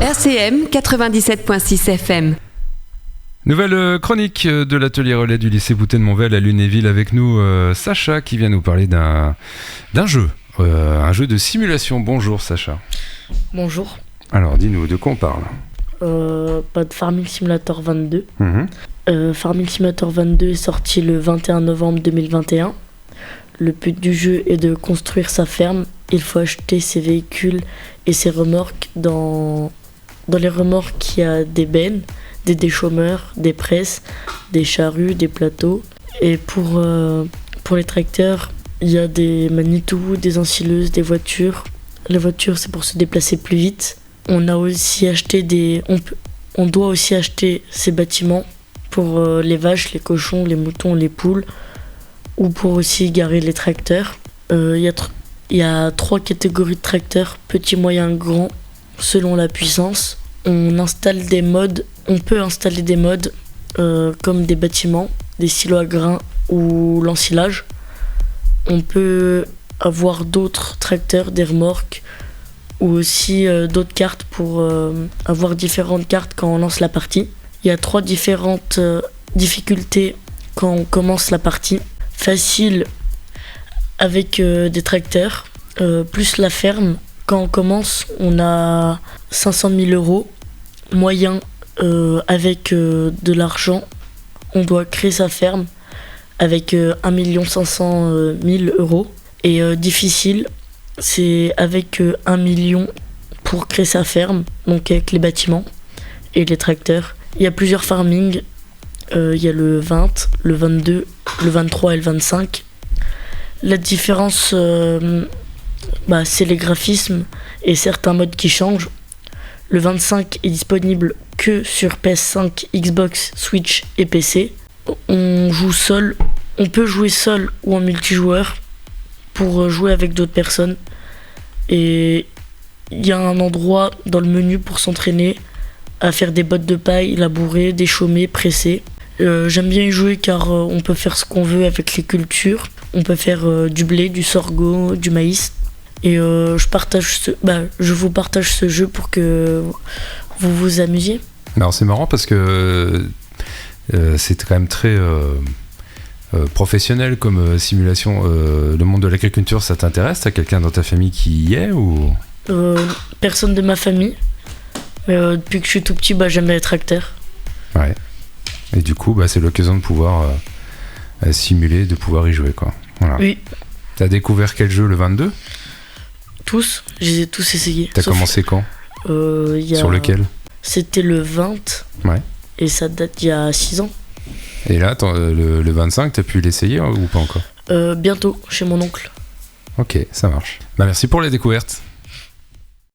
RCM 97.6 FM. Nouvelle chronique de l'atelier relais du lycée Boutet de Monvel à Lunéville avec nous Sacha qui vient nous parler d'un jeu, un jeu de simulation. Bonjour Sacha. Bonjour. Alors dis-nous, de quoi on parle ? De Farming Simulator 22. Farming Simulator 22 est sorti le 21 novembre 2021. Le but du jeu est de construire sa ferme. Il faut acheter ses véhicules et ses remorques. Dans les remorques, il y a des bennes, des déchômeurs, des presses, des charrues, des plateaux. Et pour les tracteurs, il y a des Manitou, des ensileuses, des voitures. Les voitures, c'est pour se déplacer plus vite. On doit aussi acheter ces bâtiments pour les vaches, les cochons, les moutons, les poules, ou pour aussi garer les tracteurs. Il y a 3 catégories de tracteurs, petits, moyens, grands, selon la puissance. On peut installer des modes comme des bâtiments, des silos à grains ou l'ensilage. On peut avoir d'autres tracteurs, des remorques, ou aussi d'autres cartes pour avoir différentes cartes quand on lance la partie. Il y a 3 différentes difficultés quand on commence la partie. Facile avec des tracteurs, plus la ferme. Quand on commence, on a 500 000 euros. Moyen, avec de l'argent, on doit créer sa ferme avec 1 500 000 euros. Et difficile, c'est avec 1 million pour créer sa ferme, donc avec les bâtiments et les tracteurs. Il y a plusieurs farmings, il y a le 20, le 22, le 23 et le 25. La différence, c'est les graphismes et certains modes qui changent. Le 25 est disponible que sur PS5, Xbox, Switch et PC. On peut jouer seul ou en multijoueur pour jouer avec d'autres personnes. Et il y a un endroit dans le menu pour s'entraîner à faire des bottes de paille, labourer, déchaumer, presser. J'aime bien y jouer car on peut faire ce qu'on veut avec les cultures. On peut faire du blé, du sorgho, du maïs. Et je vous partage ce jeu pour que vous vous amusiez. Alors c'est marrant parce que c'est quand même très professionnel comme simulation. Le monde de l'agriculture, ça t'intéresse ? T'as quelqu'un dans ta famille qui y est ou... Personne de ma famille. Mais depuis que je suis tout petit, j'aime les tracteurs. Ouais. Et du coup, c'est l'occasion de pouvoir simuler, de pouvoir y jouer, quoi. Voilà. Oui. T'as découvert quel jeu, le 22 ? Tous, je les ai tous essayés. T'as commencé quand ? Sur lequel ? C'était le 20. Ouais. Et ça date d'il y a 6 ans. Et là, le 25, t'as pu l'essayer ou pas encore ? Bientôt, chez mon oncle. Ok, ça marche. Merci pour les découvertes.